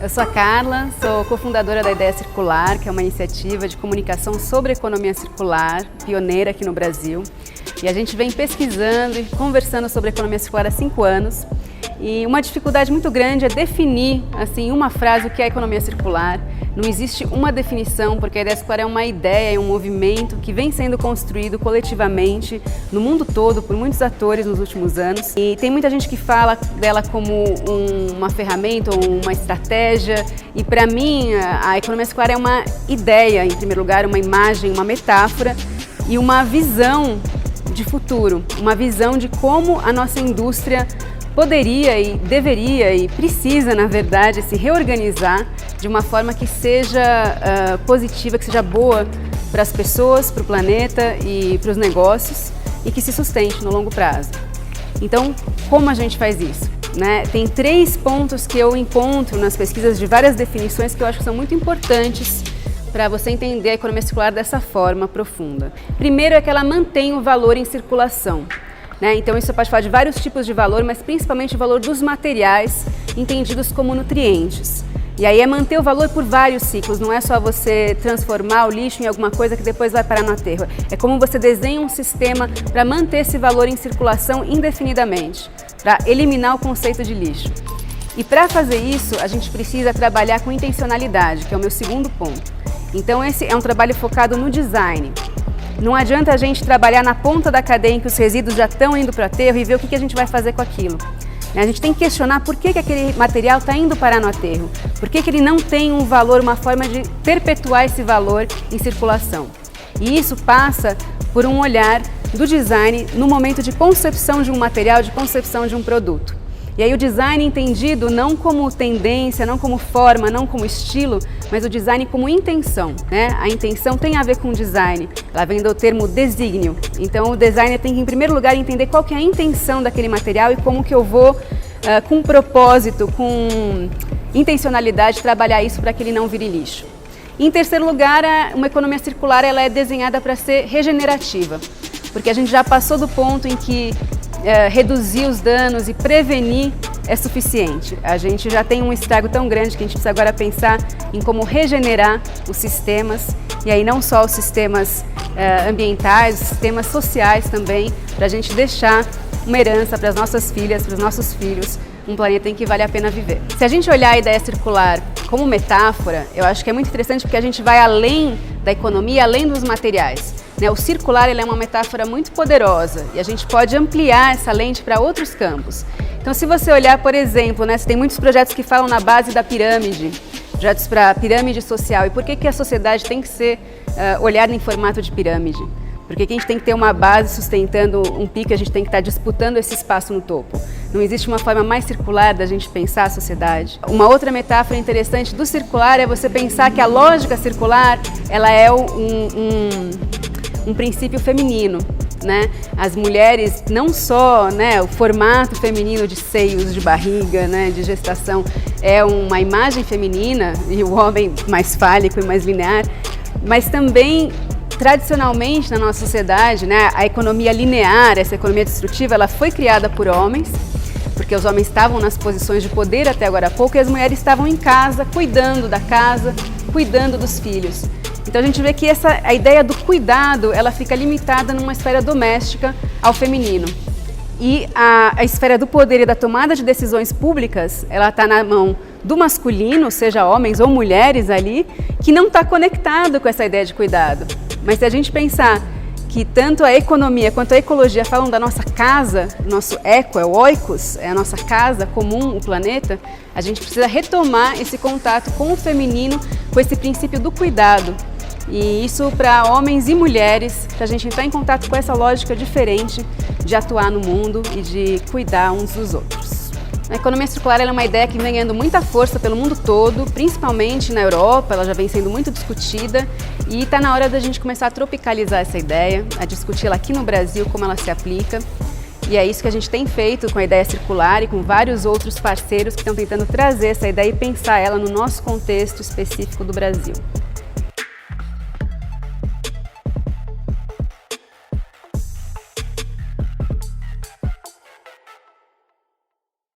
Eu sou a Carla, sou cofundadora da Ideia Circular, que é uma iniciativa de comunicação sobre economia circular, pioneira aqui no Brasil. E a gente vem pesquisando e conversando sobre economia circular há 5 anos. E uma dificuldade muito grande é definir, assim, uma frase o que é economia circular. Não existe uma definição, porque a Ideia Circular é uma ideia, é um movimento que vem sendo construído coletivamente no mundo todo por muitos atores nos últimos anos. E tem muita gente que fala dela como uma ferramenta ou uma estratégia. E para mim, a economia circular é uma ideia, em primeiro lugar, uma imagem, uma metáfora e uma visão de futuro, uma visão de como a nossa indústria poderia e deveria e precisa, na verdade, se reorganizar de uma forma que seja positiva, que seja boa para as pessoas, para o planeta e para os negócios e que se sustente no longo prazo. Então, como a gente faz isso? Né? Tem 3 pontos que eu encontro nas pesquisas de várias definições que eu acho que são muito importantes para você entender a economia circular dessa forma profunda. Primeiro é que ela mantém o valor em circulação. Então isso você pode falar de vários tipos de valor, mas principalmente o valor dos materiais entendidos como nutrientes. E aí é manter o valor por vários ciclos, não é só você transformar o lixo em alguma coisa que depois vai parar no aterro. É como você desenha um sistema para manter esse valor em circulação indefinidamente, para eliminar o conceito de lixo. E para fazer isso, a gente precisa trabalhar com intencionalidade, que é o meu segundo ponto. Então esse é um trabalho focado no design. Não adianta a gente trabalhar na ponta da cadeia em que os resíduos já estão indo para o aterro e ver o que a gente vai fazer com aquilo. A gente tem que questionar por que aquele material está indo parar no aterro, por que ele não tem um valor, uma forma de perpetuar esse valor em circulação. E isso passa por um olhar do design no momento de concepção de um material, de concepção de um produto. E aí o design entendido não como tendência, não como forma, não como estilo, mas o design como intenção. A intenção tem a ver com design, ela vem do termo desígnio. Então o designer tem que, em primeiro lugar, entender qual que é a intenção daquele material e como que eu vou, com propósito, com intencionalidade, trabalhar isso para que ele não vire lixo. E, em terceiro lugar, uma economia circular ela é desenhada para ser regenerativa, porque a gente já passou do ponto em que reduzir os danos e prevenir é suficiente. A gente já tem um estrago tão grande que a gente precisa agora pensar em como regenerar os sistemas, e aí não só os sistemas ambientais, os sistemas sociais também, para a gente deixar uma herança para as nossas filhas, para os nossos filhos, um planeta em que vale a pena viver. Se a gente olhar a ideia circular como metáfora, eu acho que é muito interessante porque a gente vai além da economia, além dos materiais. O circular ele é uma metáfora muito poderosa e a gente pode ampliar essa lente para outros campos. Então, se você olhar, por exemplo, você tem muitos projetos que falam na base da pirâmide, projetos para pirâmide social. E por que a sociedade tem que ser olhada em formato de pirâmide? Porque a gente tem que ter uma base sustentando um pico, a gente tem que estar disputando esse espaço no topo. Não existe uma forma mais circular da gente pensar a sociedade. Uma outra metáfora interessante do circular é você pensar que a lógica circular ela é um princípio feminino. As mulheres, não só o formato feminino de seios, de barriga, de gestação, é uma imagem feminina e o homem mais fálico e mais linear, mas também tradicionalmente na nossa sociedade, a economia linear, essa economia destrutiva, ela foi criada por homens, porque os homens estavam nas posições de poder até agora há pouco e as mulheres estavam em casa, cuidando da casa, cuidando dos filhos. Então a gente vê que a ideia do cuidado, ela fica limitada numa esfera doméstica ao feminino. E a esfera do poder e da tomada de decisões públicas, ela está na mão do masculino, seja homens ou mulheres ali, que não está conectado com essa ideia de cuidado. Mas se a gente pensar que tanto a economia quanto a ecologia falam da nossa casa, nosso eco, é o oikos, é a nossa casa comum, o planeta, a gente precisa retomar esse contato com o feminino, com esse princípio do cuidado. E isso para homens e mulheres, para a gente entrar em contato com essa lógica diferente de atuar no mundo e de cuidar uns dos outros. A economia circular é uma ideia que vem ganhando muita força pelo mundo todo, principalmente na Europa, ela já vem sendo muito discutida e está na hora da gente começar a tropicalizar essa ideia, a discuti-la aqui no Brasil, como ela se aplica. E é isso que a gente tem feito com a ideia circular e com vários outros parceiros que estão tentando trazer essa ideia e pensar ela no nosso contexto específico do Brasil.